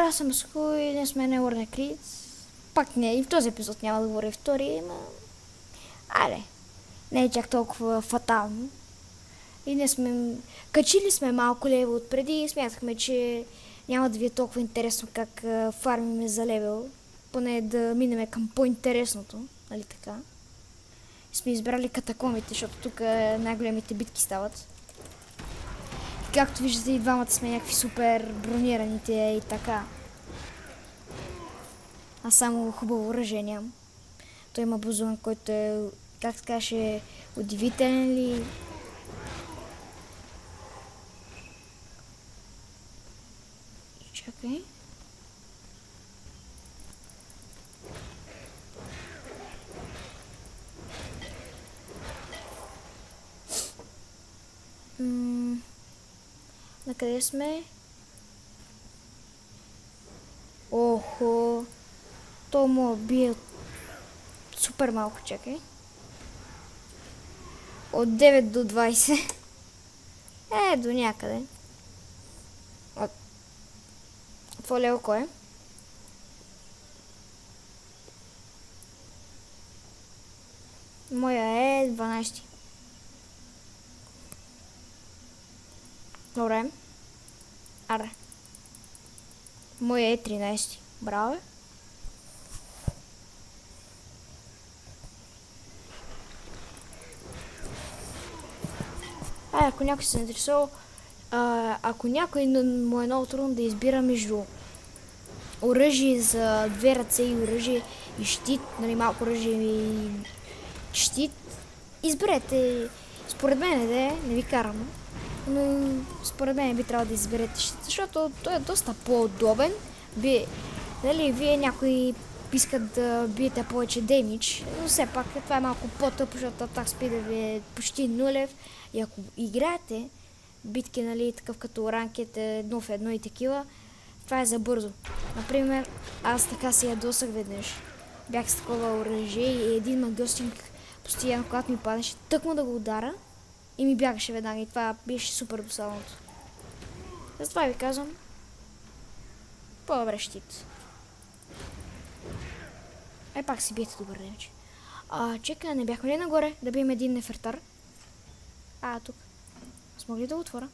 Хора, аз съм Ско и днес сме на Warner Creed. Пак не, и в този епизод няма да говоря втори, но... Айде, не е чак толкова фатално. И днес сме... Качили сме малко левел отпреди и смятахме, че няма да ви е толкова интересно как фармиме за левел. Поне да минеме към по-интересното, нали така. И сме избрали катакомите, защото тук най-големите битки стават. Както виждате, и двамата сме някакви супер бронираните и така. А само хубаво оръжие нямам. Той има бузон, който е, как се каже, удивителен ли. Чакай. На къде сме? Охо. То му бие супер малко, чакай. От 9 до 20. До някъде. Това лево кой е? Моя е 12. Добре. Аре. Моя е 13. Браво. Ако някой се интересува, ако някой му е много трудно да избира между оръжие за две ръце и оръжие и щит, нали, малко оръжие и щит, изберете. Според мен не ви карам, но според мен би трябвало да изберете щит, защото той е доста по-удобен. Нали, вие някои искат да биете повече демидж, но все пак това е малко по-тъпо, защото атак спида ви е почти нулев. И ако играете битки, нали, такъв като ранкет, 1 в 1 и такива, това е за бързо. Например, аз така се ядосах веднъж. Бях с такова оръжие и един магиосник постоянно, когато ми падаше, тъкмо да го удара и ми бягаше веднага. И това беше супер досадното. Затова ви казвам, по-добре щит. Пак си биете добър демидж. Чекай, не бяхме ли нагоре да бием един нефертар? Тук. Смогли да го отворя?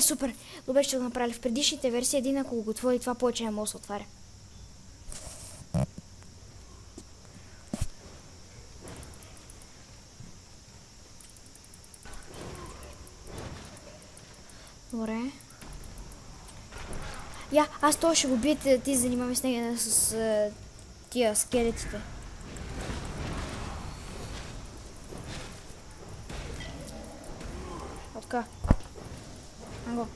Супер! Добре, ще го направили в предишните версии. Един, ако го отвори, това повече не може да се отваря. Добре. Аз това ще го биете, ти занимаваме с нея с тия скелетите. Така. Анго.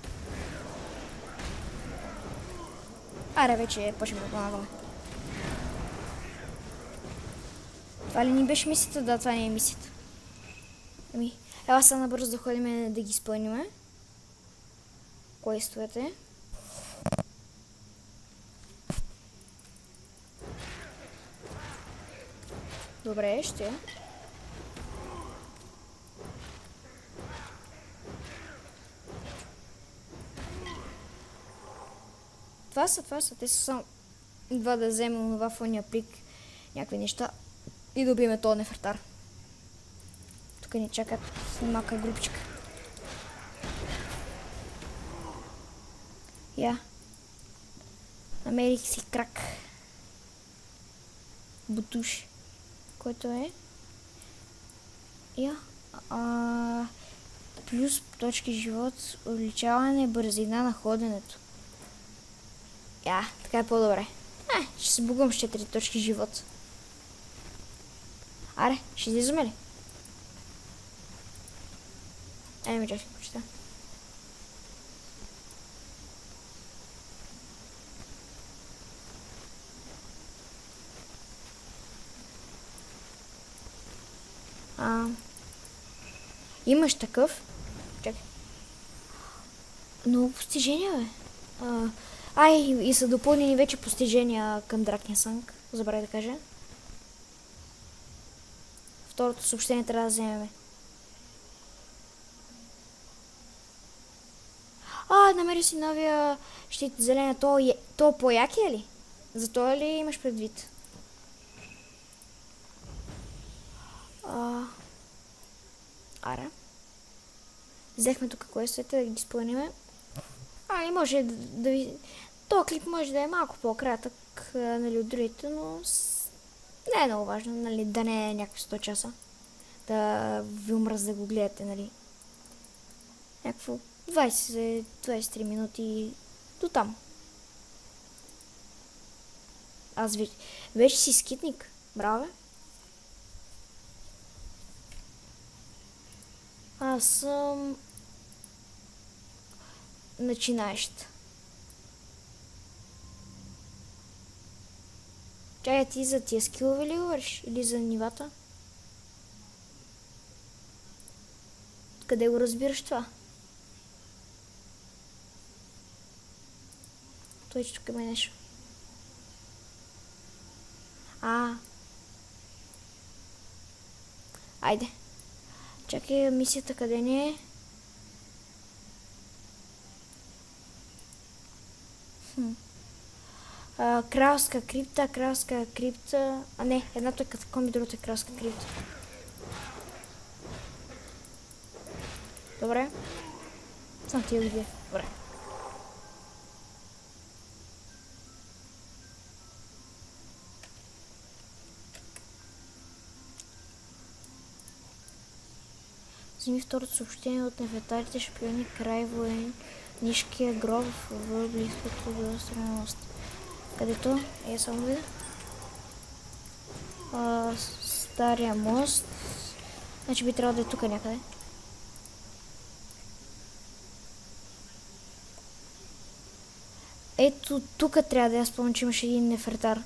Аре, вече почваме да помагаме. Това ли ни беше мисията? Да, това не е мисията. Ела сега набързо да ходим да ги изпълниме. Квестовете. Добре, ще. Това са. Те са само два да вземем това в ония плик, някакви неща и да убием този нефертар. Тук ни чакат малка групичка. Намерих си крак. Бутуш. Който е? Плюс точки живот, увеличаване бързина на ходенето. Така е по-добре. Ще се бугам с 4 точки живот. Аре, ще излизаме ли? Ме чакай, почта. Имаш такъв? Чакай. Много постижения, бе. И са допълнени вече постижения към Дракния Сънг. Забравя да кажа. Второто съобщение трябва да вземем. намери си новия щит зеления. То по-яки е ли? За това ли имаш предвид? Ара. Взехме тук квестовете да ги изпълниме. И може да ви... този клип може да е малко по-кратък, нали, от другите, но не е много важно, нали, да не е някакви 100 часа. Да ви умраз да го гледате, нали. Някакво 23 минути до там. Аз вече си скитник. Браво. Аз съм начинаещ. Чакай, ти за тия скилове ли говориш? Или за нивата? Къде го разбираш това? Той, че тук има нещо. Айде. Чакай, мисията къде ни е? Кралска крипта. Не, едното е катакомби, другото е кралска крипта. Добре. Само тия две. Добре. Вземи второто съобщение от нефетарите шпиони край военнишкия гроб в близкото до Стария мост. Където е само вида? Стария мост. Значи би трябвало да е тук някъде. Ето тук трябва да я спомня, че имаше един нефертар.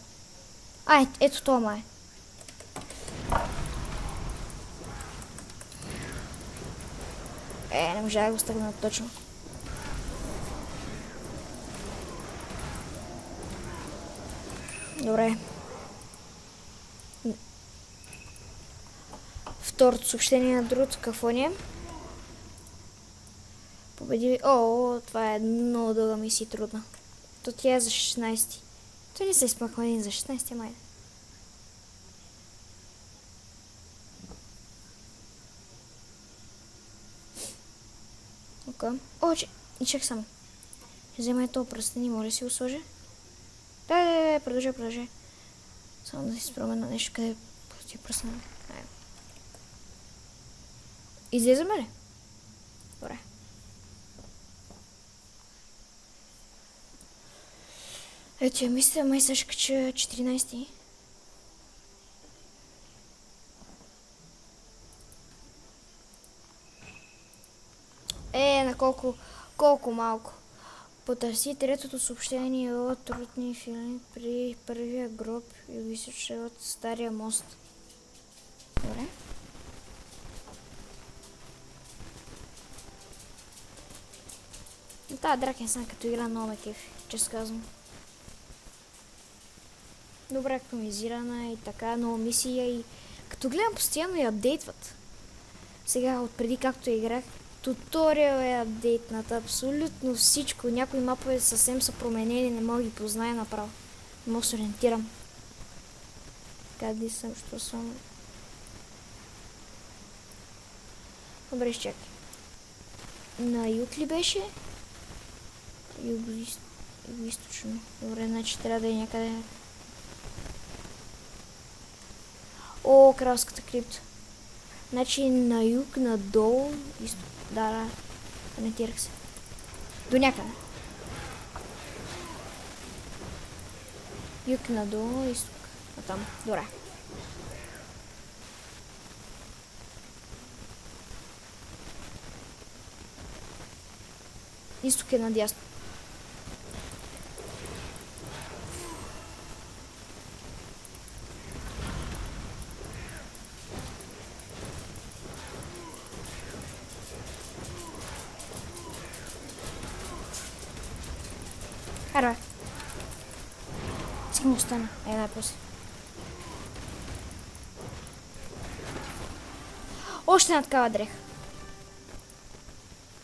Ето това май. Не можа да го стъгна точно. Добре. Второто съобщение на другото какво ни е? Победи... това е много дълга мисия и трудна. То тя е за 16. Той не се изпъква един за 16 май. Чак само. Ще взема ето пръстени, може да си го сложа? Да, продължай. Само да си спомня на нещо, къде ти пръстена. Излизаме ли? Добре. Ето я мисля, май също кача 14. На колко малко. Потърси третото съобщение от Рутни Филин при първия гроб и го изсъча от Стария мост. Добре. Та Дракен съм като игра много ме кефи, често казвам. Добре актуализирана и така, нова мисия и като гледам постоянно я апдейтват. Сега отпреди както играх, туториал е апдейтнат, абсолютно всичко. Някои мапове съвсем са променени, не мога да ги позная направо. Не мога да се ориентирам. Къде съм, що съм? Добре, изчакай. На юг ли беше? Юго-источно. Добре, значи трябва да е някъде. Кралската крипта. Значи на юг, надолу, изток. Да, ориентирах се. До някъде. Юг, надолу, изток. Там. Добре. Изток е надясно. Аре. Искам да остана. Най-после. Още една такава дреха.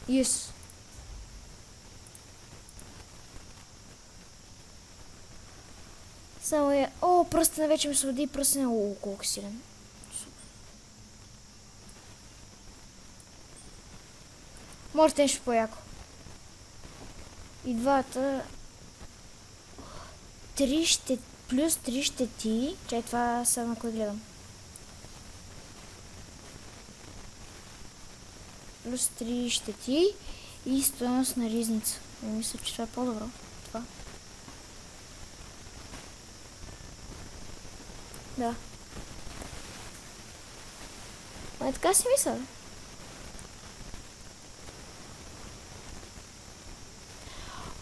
Юс. Само е... О, пръстена вече ми се води, пръстена. О, колко силен. Може нещо по-яко. И двата... 3 ще... Плюс 3 щети. Чай, това сега на кой гледам. Плюс 3 щети и стойност на ризница. Мисля, че това е по-добро. Това. Да. А така си мисля.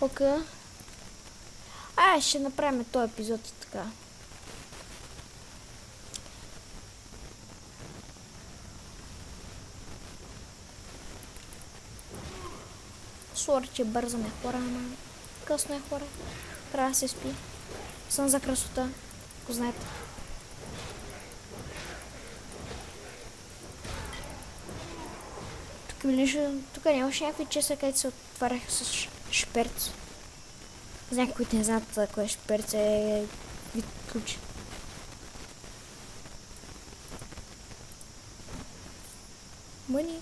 Окей. Ще направим този епизод и така. Сори, че бързаме хора, ама късно е хора. Трябва да се спи. Съм за красота, ако знаете. Тук нямаше някакви чеса, където се отваряха с шперц. За някои, които не знаят кое е шперц, е вид ключ. Мъни.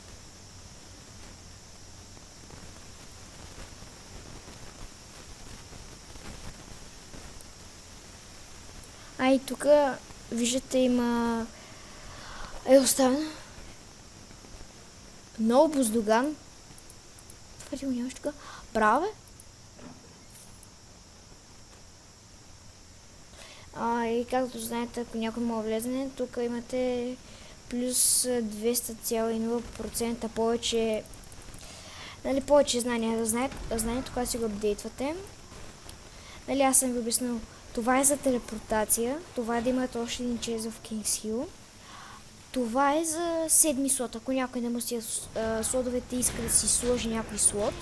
И тук виждате има оставено много буздоган. Това ти го нямаш тук. Браво, бе! И както знаете, ако някой мога влезне, тук имате плюс 200,0% повече, нали, повече знания. Знанието, когато си го апдейтвате. Нали, аз съм ви обяснил. Това е за телепортация. Това е да имате още един чест в King's Hill. Това е за 7 слот. Ако някой не му си слотовете иска да си сложи някой слот,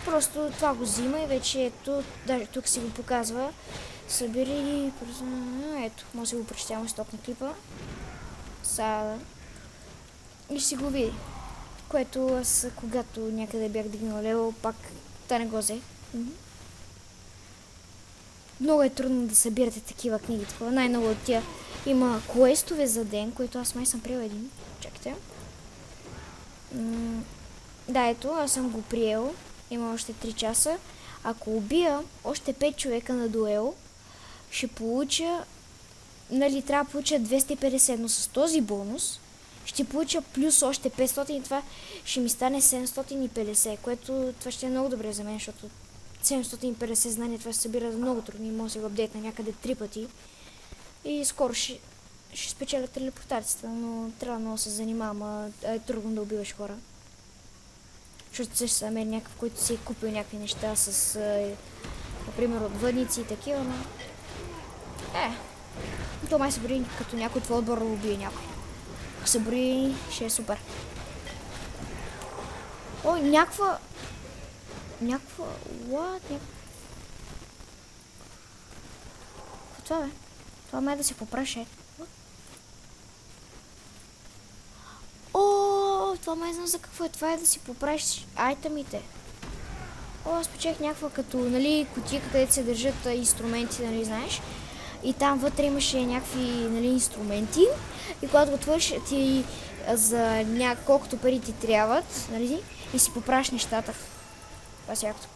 просто това го взима и вече ето, даже тук си го показва. Събери... Ето, може да го прочетяваме стоп на клипа. Сега... И си го види. Което аз, когато някъде бях дигнал левел, пак та не го взех. Много е трудно да събирате такива книги. Такова. Най-много от тях има квестове за ден, които аз май съм приел един. Чакайте. Да, ето, аз съм го приел. Има още 3 часа. Ако убия още 5 човека на дуел, ще получа... Нали, трябва да получа 250, но с този бонус ще получа плюс още 500 и това ще ми стане 750, което това ще е много добре за мен, защото 750 знания това се събира много трудно и може да се го апдейтна някъде 3 пъти. И скоро ще спечеля телепортацията, но трябва много да се занимавам, е трудно да убиваш хора. Защото също съм някакъв, който си е купил някакви неща с, например, отвъдници и такива, но... То май се брои като някой твой отбор да убие някой. Ако се брои, ще е супер. О, някаква... What? Това бе? Това май да се попраше. О, това май знам за какво е. Това е да си поправиш айтемите. О, аз печех някаква като, нали, кутия, където се държат инструменти, нали, знаеш. И там вътре имаше някакви, нали, инструменти. И когато го отвориш, ти за колкото пари ти трябват, нали, и си поправиш нещата. Това си якото.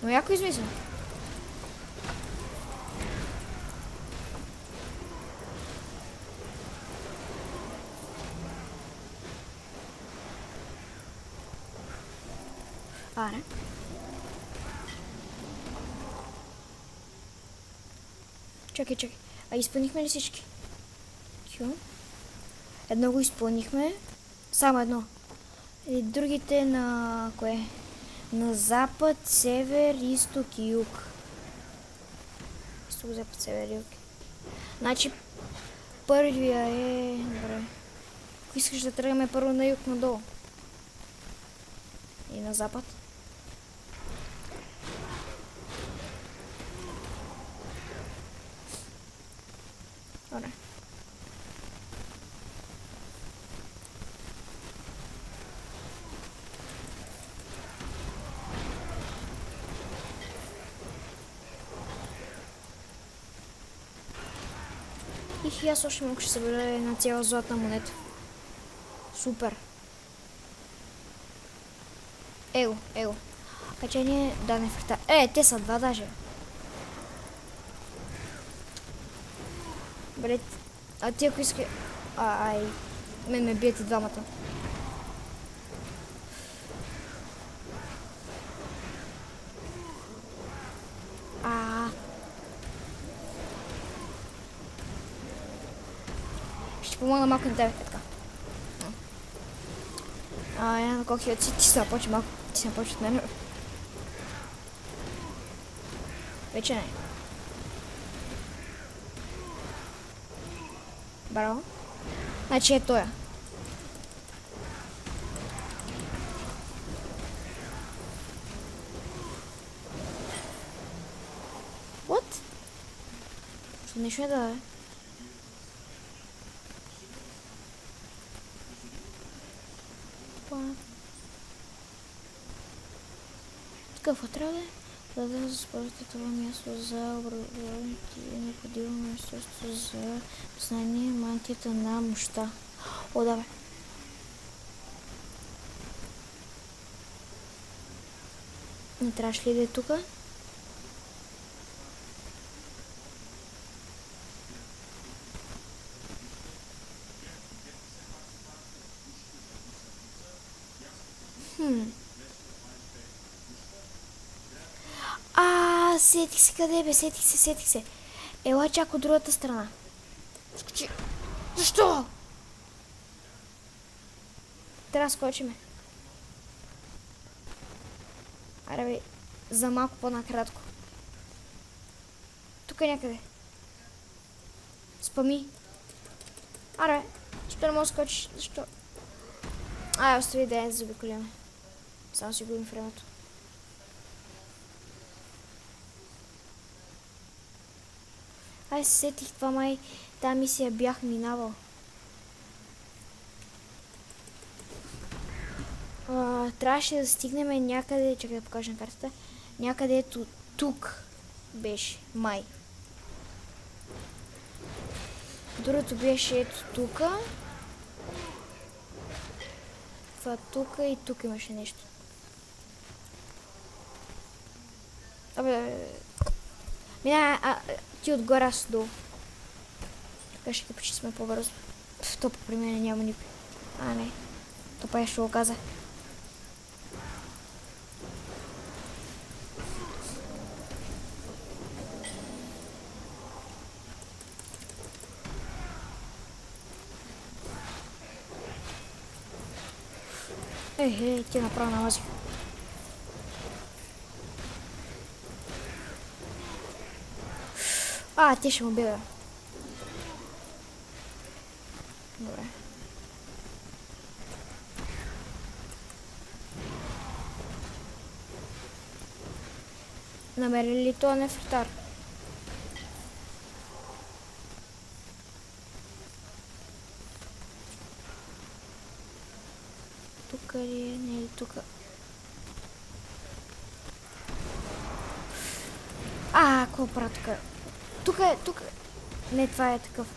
Но яко измислено. Не. Чакай. Изпълнихме ли всички? Едно го изпълнихме. Само едно. И другите на кое? На запад, север, изток и юг. Изток, запад, север, юг. Значи първия е... Добре. Ако искаш да тръгаме първо на юг надолу. И на запад. Добре. И аз още малко ще събера една цяла златна монета. Супер. Его. Качение, да, не фрта. Те са два даже. Бре, а ти ако иска... мен ме бият и двамата. Ще помогна малко на тебе, така. Я на колко хилядци, ти се напочи малко, ти се напочи от мен. Вече не. Браво. Значи е тоя. What? Що нещо е да е? Какъв трябва да е? За да използвате това място за образованието и необходимо министерство за знание мантията на мощта. О, да бе. Не трябваше ли да е тука? Сетих се къде бе, сетих се. Ела чак от другата страна. Скочи. Защо? Трябва да скочиме. Аре бе, за малко по-накратко. Тук е някъде. Спами. Аре, защо не мога да скочиш? Защо? Остави да я заобиколяме. Само си губим времето. Се сетих това май, тази мисия бях минавал. Трябваше да стигнем някъде, чакай да покажа на картата, някъде ето тук беше, май. Другото беше ето тука. Това тука и тук имаше нещо. Ти отгоре, аз долу. Така ще ги почистим по-бързо. То при мен няма никой. Не. То па ще го каза. Ти направо налазих. Ти ще му бига. Добре. Намери ли то нефритар? Тук ли е? Не е тук. Какво правя тук? Тук е. Не, това е такъв.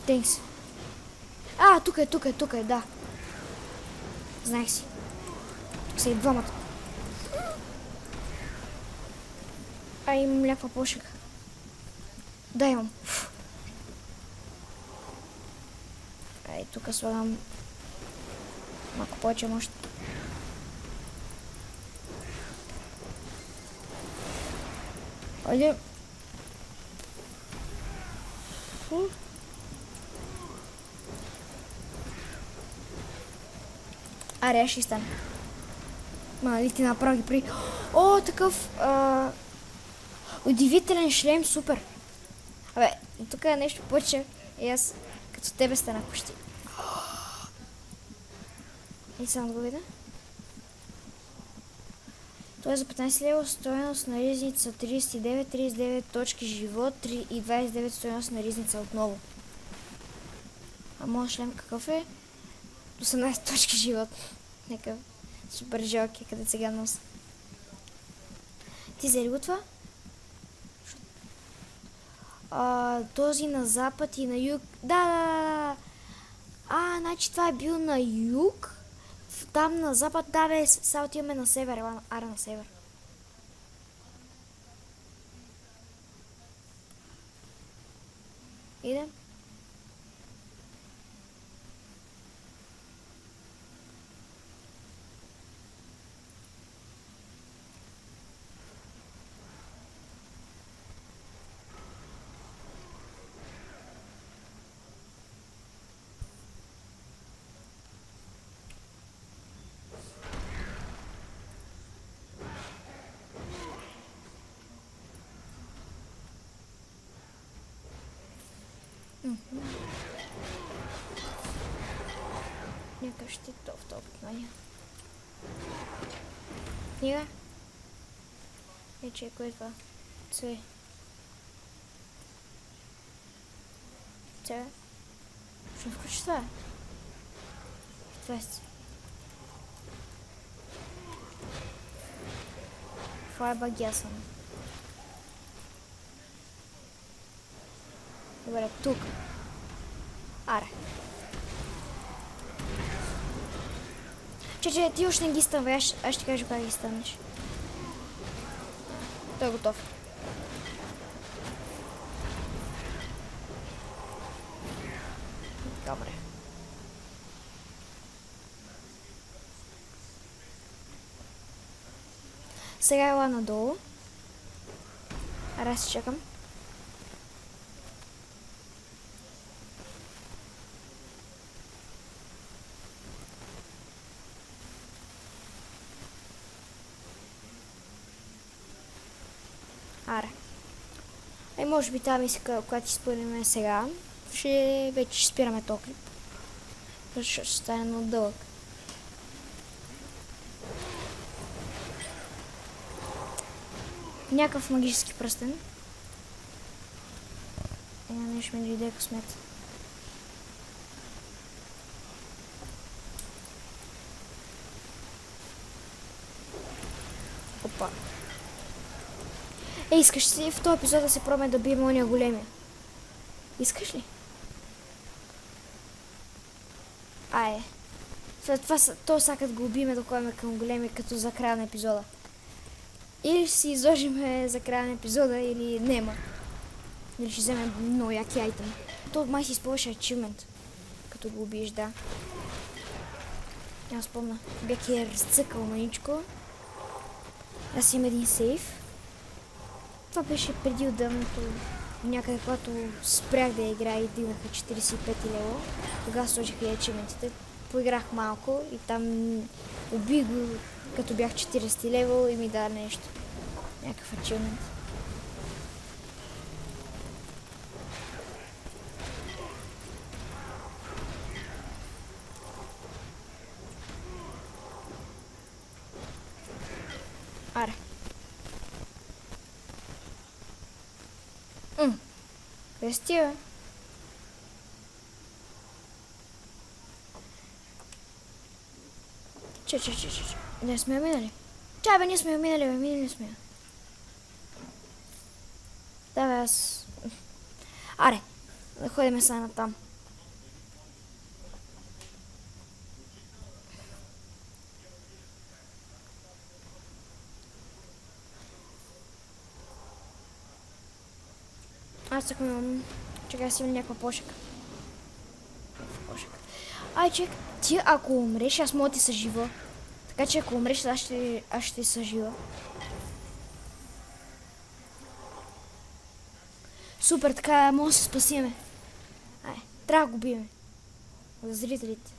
Тенкс. Тук е, да. Знаех си. Тук са и двамата. Имам някаква пошега. Да, имам. Тук слагам малко повече мощ. Айде. Аре, ще стане. Нали ти направи ги при... Такъв... удивителен шлем, супер. Тук е нещо повече. И аз като тебе станах почти. И само да го видя. Той е за 15 лева, стоеност на ризница 39 точки живот и 29 стоеност на ризница отново. Моят шлем какъв е? 18 точки живот. Нека супер жалки, къде сега носа. Ти взели го това? Този на запад и на юг. Да. Значи това е бил на юг. Там на запад, да бе, сега отиваме на север, аре на север. Идем. Някакъв щит в това обикновение. Книга? Кое е това? Це. Ще включи това? Това е. Това е багясано. Добре, тук. Аре. Че, ти още не ги станвай, аз ще кажа как ги станеш. Той е готов. Добре. Сега ела надолу. Аз чакам. Аре. Може би тази мисия, която изпълним сега, вече ще спираме този клип. Защото ще стане много дълъг. Някакъв магически пръстен. Нещо ми дойде късмет. Опа. Искаш ли в този епизод да се пробваме да бием ония големия? Искаш ли? След това то сакат го убиме да ходим към големия като за края на епизода. Или ще си изложим за края на епизода, или нема. Или ще вземем много яки айтем. То май си използваш ачивмент, като го убиеш, да. Аз спомня. Бях я разцъкал маничко. Аз имам един сейф. Това беше преди отдавното, някъде когато спрях да играя и дигнаха 45 лева. Тогава сложиха и ачивментите. Поиграх малко и там убих го, като бях 40 лева и ми даде нещо. Някакъв ачивмент. Аре. Къде си ти, бе? Че. Не сме я минали. Чай, бе, ние сме я минали, бе, минали сме я. Да, бе, аз... Аре, да ходим сега натам. Аз ако имам... Чакай, си имам някаква пошека. Чек, ти ако умреш, аз мога да ти съжива. Така че ако умреш, аз ще ти съжива. Супер, така може да се спасиме. Трябва да го биме. За зрителите.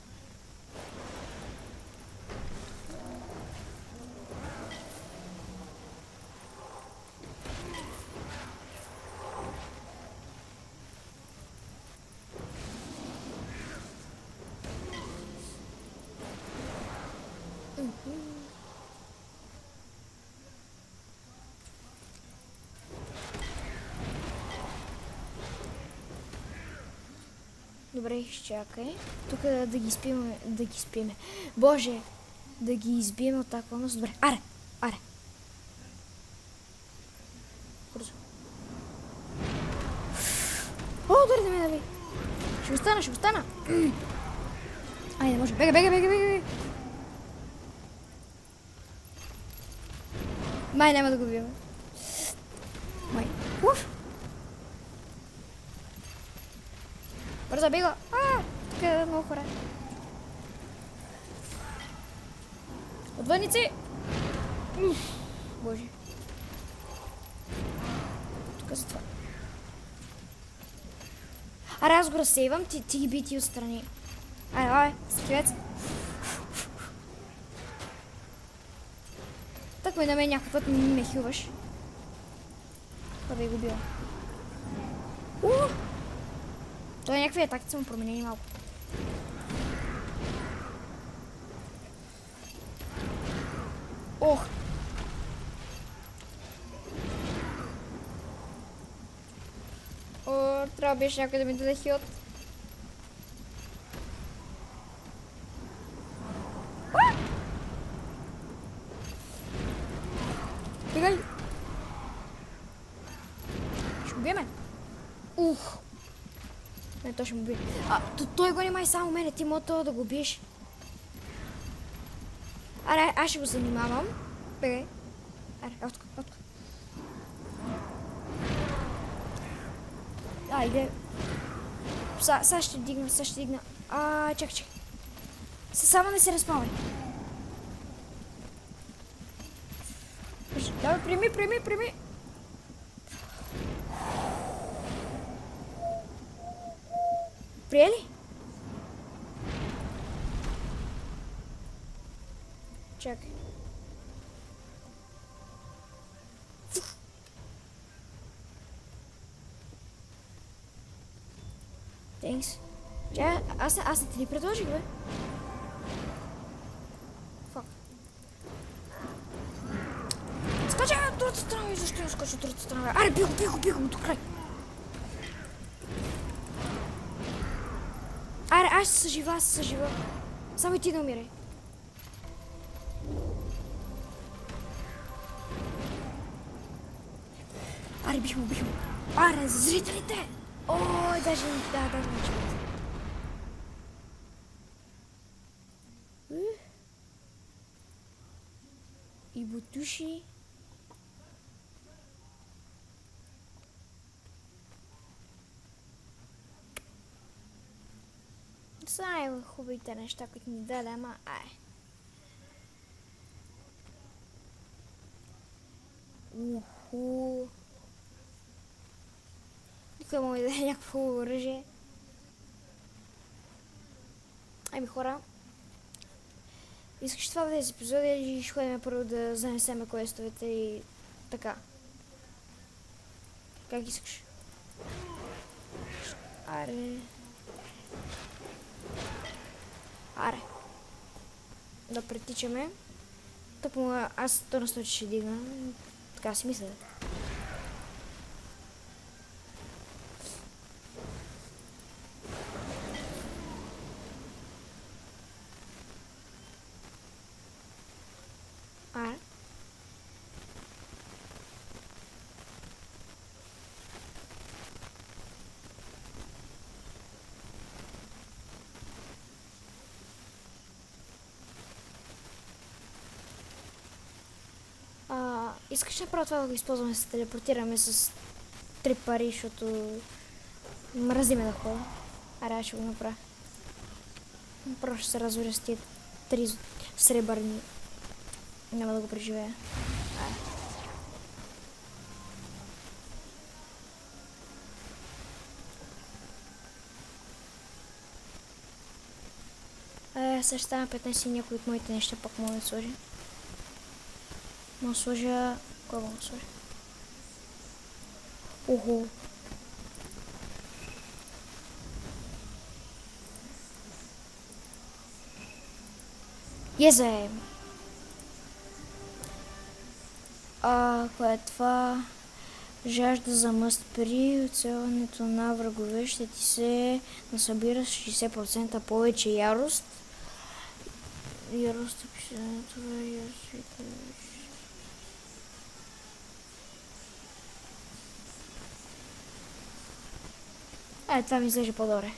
Добре, изчакай. Тук да ги спиме. Боже, да ги избием от такова нас. Добре, аре. ще го стана. Айде, може. Бега. Май няма да го убиваме. Май. Уф. Бързо, бега. Тук е много хора. Отвъдници! Боже. Тук за това. Аре, аз го разсейвам, ти ги бити отстрани. Айде, стрелец. Так ме на мен някакъв път ме хилваш. Това да го била. Той някакви атаки са му променени малко. Ох! Трябва беше някой да ми даде хилт. Бегай! Ще убиеме? Не, той ще му бие. Той го немай само мене, ти мога да го биеш. Аре, аз ще го занимавам. Бегай. Аре, отко. Айде. Сега ще дигна. Чакай. Само не се разпавай. Давай, прими. Приели? Чакай. Thanks. Аз не ти ни предложих, бе. Фак. Скачай от другата страна, защо не скача от другата страна? Аре, бегу до край. Аре, аз се съжива. Само и ти да умирай. Аре, бих му. Аре, за зрителите! Ой, даже не чуват. И бутуши. Са най-хубавите неща, които ни даде, ама Никой може да е някакво хубаво оръжие. Ами хора, искаш това да е с епизода или ще ходим първо да занесеме квестовете и така? Как искаш? Аре. Да притичаме. Тъпо аз то на случай ще дигна. Така си мисля. Искаш направо това да го използваме, се телепортираме с 3 пари, защото мразиме да ходя. Аре, ще го направя. Просто ще се разоря с тия 3 сребърни. Няма да го преживея. Сега ще стана 15 и някои от моите неща пак мога да сложа. Мога да сложа... Кой мога да сложа? Охо. Езе! Кое е това? Жажда за мъст при оцелването на врагове ще ти се насъбира с 60% повече ярост. Ярост описането това ми изглежда по-добре.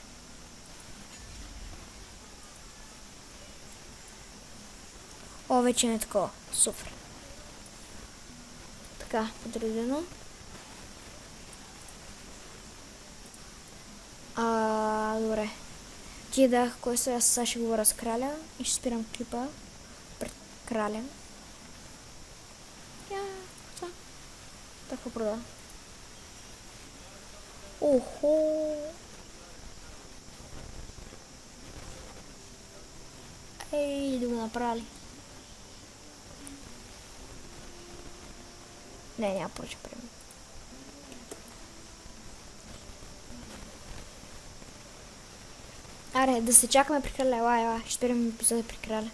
вече не е такова. Супер. Така, подредено. Добре. Ти дах кой сега, сега ще говоря с краля и ще спирам клипа пред краля. Това. Така прода. Охо! Ей, да го направи. Не, няма повече време. Аре, да се чакаме при краля. Елай, ще спирам епизода при краля.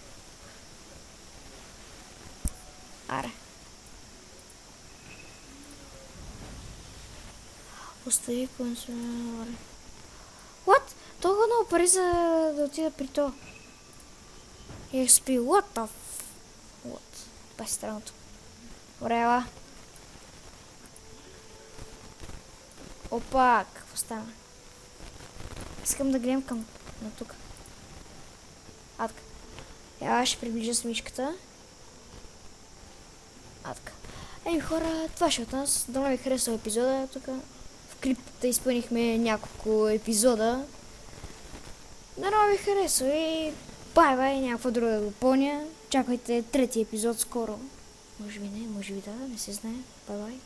Аре. Остави консумер. What? Толкова много пари за да отида при то. XP, what the f... What? Това е странното. Добре, ела. Опа, какво стана? Искам да гледам към на тук. Така. Я ще приближа с мишката. Така. Ей, хора, това ще от нас. Дано ви харесва епизода тук. В клипта изпълнихме няколко епизода. Дано ви харесва и бай, някаква друга да допълня. Чакайте трети епизод скоро. Може би не, може би да, не се знае. Бай.